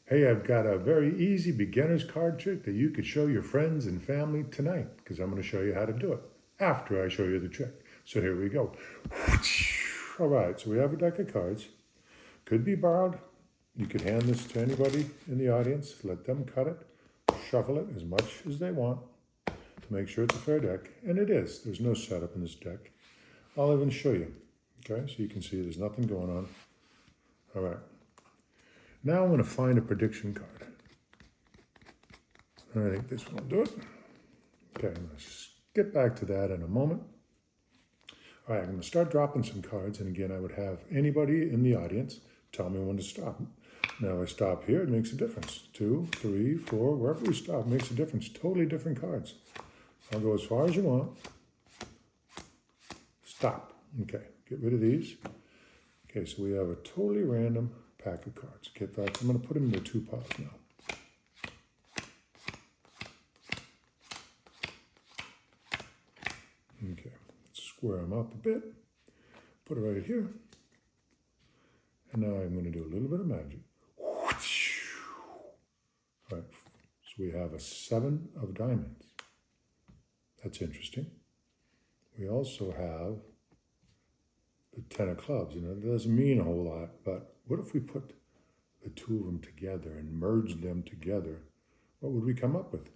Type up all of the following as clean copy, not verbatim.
Hey, I've got a very easy beginner's card trick that you could show your friends and family tonight because I'm going to show you how to do it after I show you the trick. So here we go. All right, so we have a deck of cards. Could be borrowed. You could hand this to anybody in the audience. Let them cut it, shuffle it as much as they want to make sure it's a fair deck. And it is. There's no setup in this deck. I'll even show you. Okay, so you can see there's nothing going on. All right. Now I'm going to find a prediction card. I think this one will do it. Okay, I'm going to get back to that in a moment. All right, I'm going to start dropping some cards. And again, I would have anybody in the audience tell me when to stop. Now I stop here, it makes a difference. 2, 3, 4, wherever we stop makes a difference. Totally different cards. I'll go as far as you want. Stop. Okay, get rid of these. Okay, so we have a totally random pack of cards. Okay, in fact, I'm going to put them into 2 piles now. Okay, let's square them up a bit. Put it right here. And now I'm going to do a little bit of magic. All right, so we have a 7 of diamonds. That's interesting. We also have the 10 of clubs. You know, it doesn't mean a whole lot, but what if we put the 2 of them together and merged them together? What would we come up with?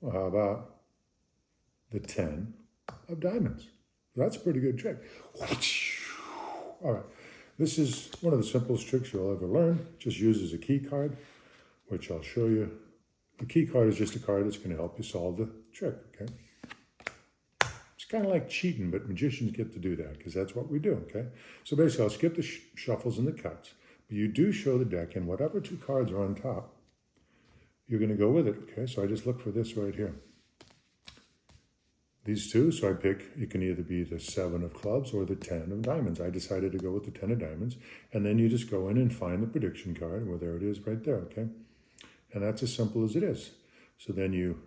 Well, how about the 10 of diamonds? That's a pretty good trick. All right, this is one of the simplest tricks you'll ever learn. It just uses a key card, which I'll show you. The key card is just a card that's going to help you solve the trick, okay? It's kind of like cheating, but magicians get to do that because that's what we do, okay? So basically, I'll skip the shuffles and the cuts, but you do show the deck, and whatever 2 cards are on top, you're going to go with it, okay? So I just look for this right here. These 2, so I pick, it can either be the 7 of clubs or the 10 of diamonds. I decided to go with the 10 of diamonds, and then you just go in and find the prediction card. Well, there it is right there, okay? And that's as simple as it is. So then you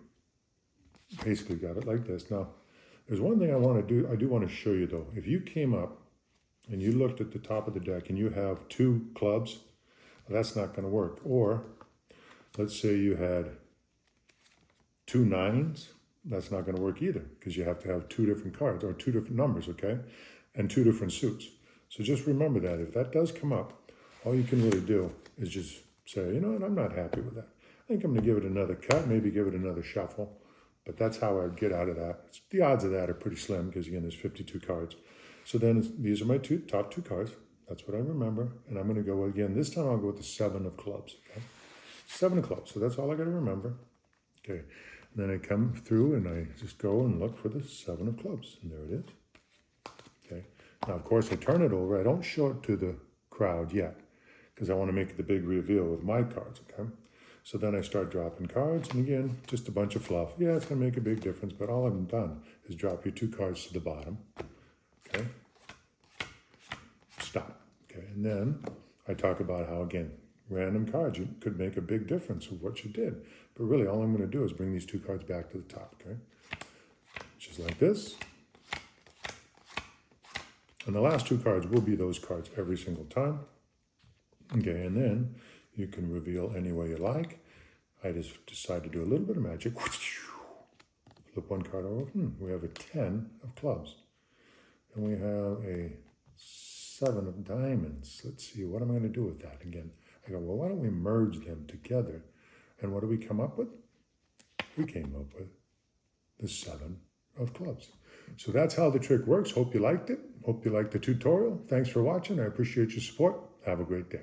basically got it like this. Now, there's one thing I want to do. I do want to show you, though. If you came up and you looked at the top of the deck and you have 2 clubs, well, that's not going to work. Or let's say you had 2 9s. That's not going to work either because you have to have 2 different cards or 2 different numbers, okay? And 2 different suits. So just remember that. If that does come up, all you can really do is just say, you know what, I'm not happy with that. I think I'm going to give it another cut, maybe give it another shuffle. But that's how I'd get out of that. The odds of that are pretty slim because, again, there's 52 cards. So then these are my top 2 cards. That's what I remember. And I'm going to go, again, this time I'll go with the 7 of clubs, okay? 7 of clubs. So that's all I got to remember. Okay. And then I come through and I just go and look for the 7 of clubs. And there it is. Okay. Now, of course, I turn it over. I don't show it to the crowd yet because I want to make the big reveal with my cards, okay? So then I start dropping cards. And again, just a bunch of fluff. Yeah, it's going to make a big difference, but all I've done is drop your 2 cards to the bottom. Okay. Stop. Okay. And then I talk about how, again, random cards, you could make a big difference with what you did. But really, all I'm going to do is bring these 2 cards back to the top, okay? Just like this. And the last 2 cards will be those cards every single time. Okay, and then you can reveal any way you like. I just decided to do a little bit of magic. Flip 1 card over. We have a 10 of clubs. And we have a 7 of diamonds. Let's see, what am I going to do with that again? I go, well, why don't we merge them together? And what do we come up with? We came up with the 7 of clubs. So that's how the trick works. Hope you liked it. Hope you liked the tutorial. Thanks for watching. I appreciate your support. Have a great day.